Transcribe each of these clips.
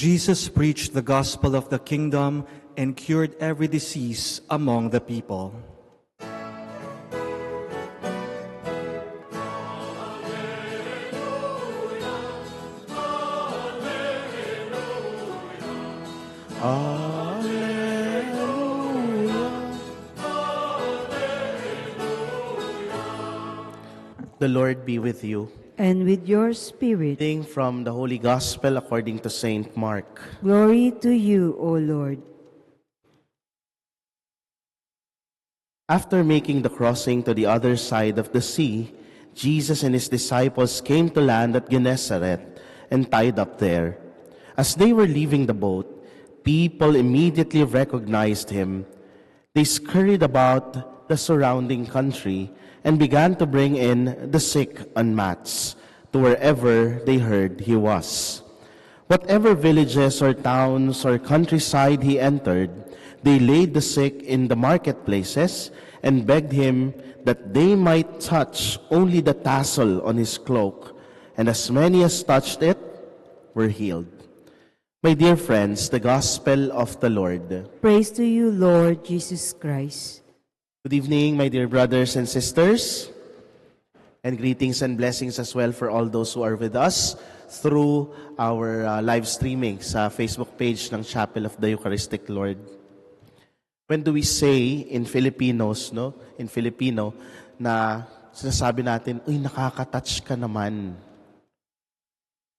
Jesus preached the gospel of the kingdom and cured every disease among the people. The Lord be with you. And with your spirit. Reading from the Holy Gospel according to Saint Mark. Glory to you, O Lord. After making the crossing to the other side of the sea, Jesus and his disciples came to land at Gennesaret and tied up there. As they were leaving the boat, people immediately recognized him. They scurried about the surrounding country and began to bring in the sick on mats to wherever they heard he was. Whatever villages or towns or countryside he entered, they laid the sick in the marketplaces and begged him that they might touch only the tassel on his cloak, and as many as touched it were healed. My dear friends, the Gospel of the Lord. Praise to you, Lord Jesus Christ. Good evening, my dear brothers and sisters, and greetings and blessings as well for all those who are with us through our live streaming sa Facebook page ng Chapel of the Eucharistic Lord. When do we say in Filipinos, in Filipino, na sinasabi natin, uy, nakaka-touch ka naman?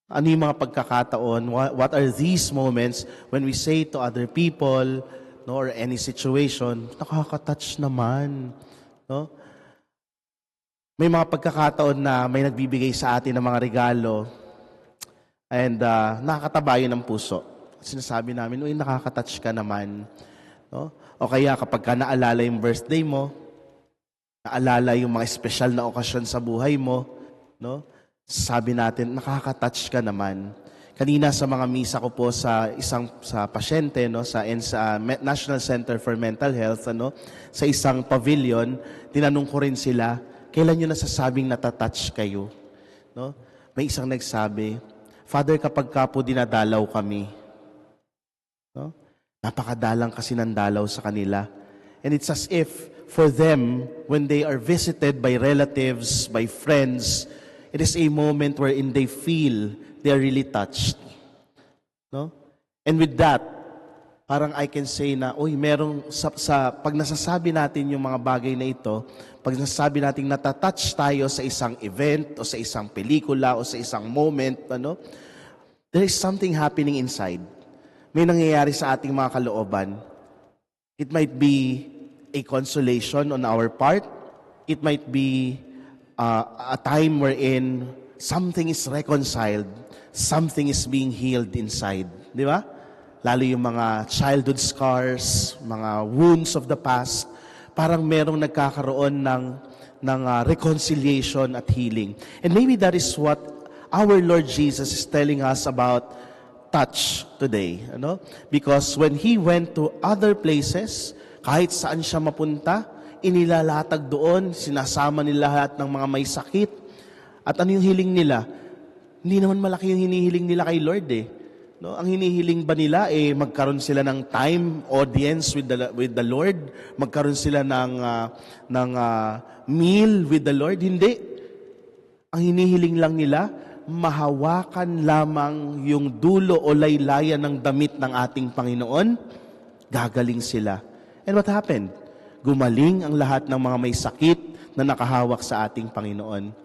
Ano yung mga pagkakataon? What are these moments when we say to other people, or any situation, nakaka-touch naman. No? May mga pagkakataon na may nagbibigay sa atin ng mga regalo and nakakataba yun ng puso. Sinasabi namin, uy, nakaka-touch ka naman. No? O kaya kapag ka naalala yung birthday mo, naalala yung mga espesyal na okasyon sa buhay mo, no? Sabi natin, nakaka-touch ka naman. Kanina sa mga misa ko po sa pasyente, sa National Center for Mental Health, sa isang pavilion, tinanong ko rin sila, kailan nyo nasasabing natatouch kayo? No? May isang nagsabi, Father, kapag ka po dinadalaw kami, napakadalang kasi ng dalaw sa kanila. And it's as if for them, when they are visited by relatives, by friends, it is a moment wherein they feel they are really touched. No? And with that, parang I can say na, uy, merong, pag nasasabi natin yung mga bagay na ito, pag nasasabi natin natatouch tayo sa isang event, o sa isang pelikula, o sa isang moment, there is something happening inside. May nangyayari sa ating mga kalooban. It might be a consolation on our part. It might be a time wherein something is reconciled, something is being healed inside. Di ba? Lalo yung mga childhood scars, mga wounds of the past, parang merong nagkakaroon ng reconciliation at healing. And maybe that is what our Lord Jesus is telling us about touch today. Because when He went to other places, kahit saan siya mapunta, inilalatag doon, sinasama nila lahat ng mga may sakit. At ano yung hiling nila? Hindi naman malaki yung hinihiling nila kay Lord No? Ang hinihiling ba nila magkaroon sila ng time, audience with the Lord? Magkaroon sila ng meal with the Lord? Hindi. Ang hinihiling lang nila, mahawakan lamang yung dulo o laylayan ng damit ng ating Panginoon, gagaling sila. And what happened? Gumaling ang lahat ng mga may sakit na nakahawak sa ating Panginoon.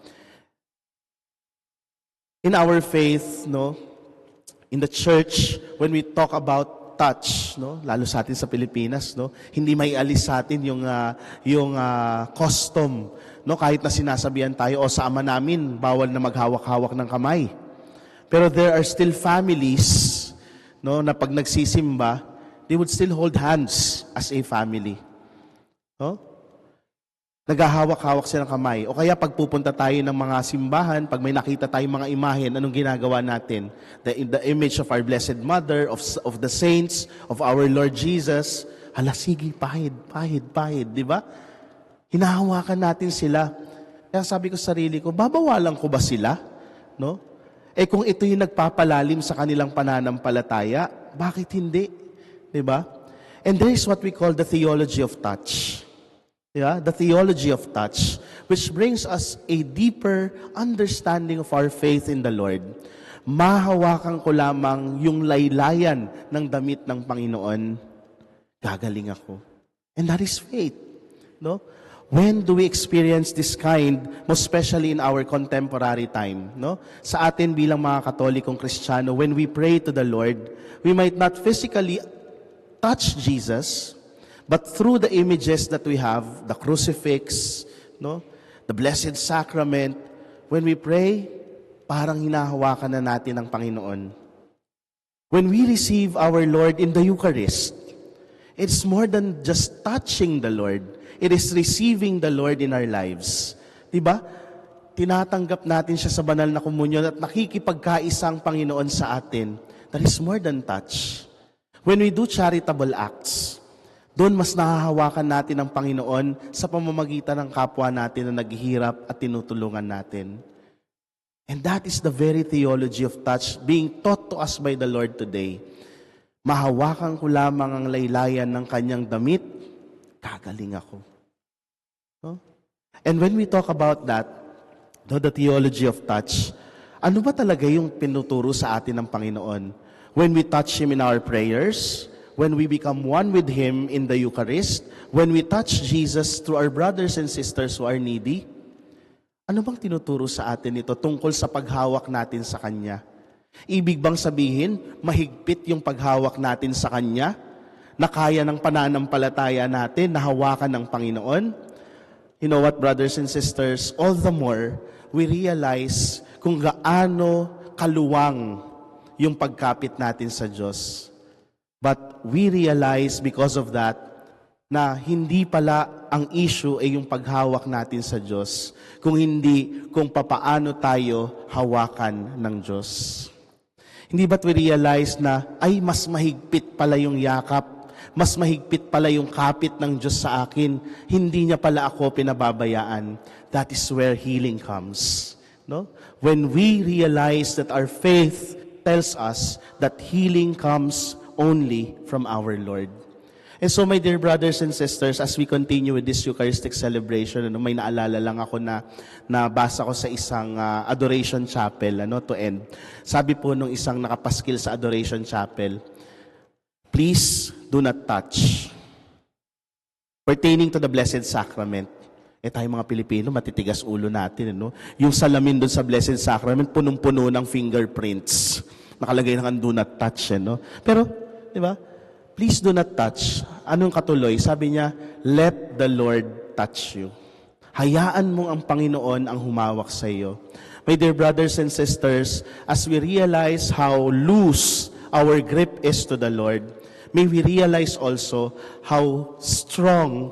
In our faith, in the church, when we talk about touch, lalo sa atin sa Pilipinas, hindi may alis sa atin yung custom, kahit na sinasabihan tayo, sa ama namin, bawal na maghawak-hawak ng kamay. Pero there are still families, na pag nagsisimba, they would still hold hands as a family. Naghahawak-hawak sila ng kamay. O kaya pag pupunta tayo ng mga simbahan, pag may nakita tayong mga imahen, anong ginagawa natin? The image of our Blessed Mother, of the saints, of our Lord Jesus. Hala, sige, pahid, di ba? Hinahawakan natin sila. Kaya sabi ko sa sarili ko, babawalan ko ba sila? Kung ito yung nagpapalalim sa kanilang pananampalataya, bakit hindi? Diba? And there is what we call the theology of touch. Yeah, the theology of touch, which brings us a deeper understanding of our faith in the Lord. Mahawakan ko lamang yung laylayan ng damit ng Panginoon, gagaling ako. And that is faith. No? When do we experience this kind, most especially in our contemporary time? No? Sa atin bilang mga Katolikong Kristiyano, when we pray to the Lord, we might not physically touch Jesus, but through the images that we have, the crucifix, no, the Blessed Sacrament, when we pray, parang hinahawakan na natin ang Panginoon. When we receive our Lord in the Eucharist, it's more than just touching the Lord. It is receiving the Lord in our lives. Diba? Tinatanggap natin siya sa banal na komunyon at nakikipagkaisa ang Panginoon sa atin. That is more than touch. When we do charitable acts, doon mas nahahawakan natin ang Panginoon sa pamamagitan ng kapwa natin na naghihirap at tinutulungan natin. And that is the very theology of touch being taught to us by the Lord today. Mahawakan ko lamang ang laylayan ng kanyang damit, gagaling ako. No? And when we talk about that, the theology of touch, ano ba talaga yung pinuturo sa atin ng Panginoon? When we touch Him in our prayers, when we become one with Him in the Eucharist, when we touch Jesus through our brothers and sisters who are needy, ano bang tinuturo sa atin ito tungkol sa paghawak natin sa Kanya? Ibig bang sabihin, mahigpit yung paghawak natin sa Kanya, na kaya ng pananampalataya natin na hawakan ng Panginoon? You know what, brothers and sisters, all the more, we realize kung gaano kaluwang yung pagkapit natin sa Diyos. But we realize because of that, na hindi pala ang issue ay yung paghawak natin sa Diyos, kung hindi kung papaano tayo hawakan ng Diyos. Hindi ba't we realize na, ay mas mahigpit pala yung yakap, mas mahigpit pala yung kapit ng Diyos sa akin, hindi niya pala ako pinababayaan. That is where healing comes. No? When we realize that our faith tells us that healing comes only from our Lord. And so, my dear brothers and sisters, as we continue with this Eucharistic celebration, may naalala lang ako na nabasa ko sa isang adoration chapel, to end. Sabi po nung isang nakapaskil sa adoration chapel, please do not touch. Pertaining to the Blessed Sacrament, tayo mga Pilipino, matitigas ulo natin, Yung salamin doon sa Blessed Sacrament, punong-puno ng fingerprints. Nakalagay na do not touch, Pero, di ba? Please do not touch. Anong katuloy? Sabi niya, let the Lord touch you. Hayaan mong ang Panginoon ang humawak sa iyo. My dear brothers and sisters, as we realize how loose our grip is to the Lord, may we realize also how strong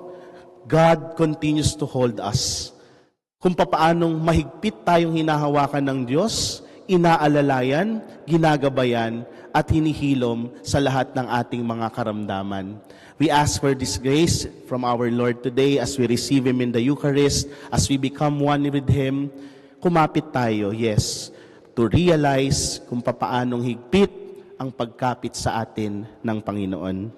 God continues to hold us. Kung papaanong mahigpit tayong hinahawakan ng Diyos, inaalalayan, ginagabayan, at hinihilom sa lahat ng ating mga karamdaman. We ask for this grace from our Lord today as we receive Him in the Eucharist, as we become one with Him. Kumapit tayo, yes, to realize kung papaanong higpit ang pagkapit sa atin ng Panginoon.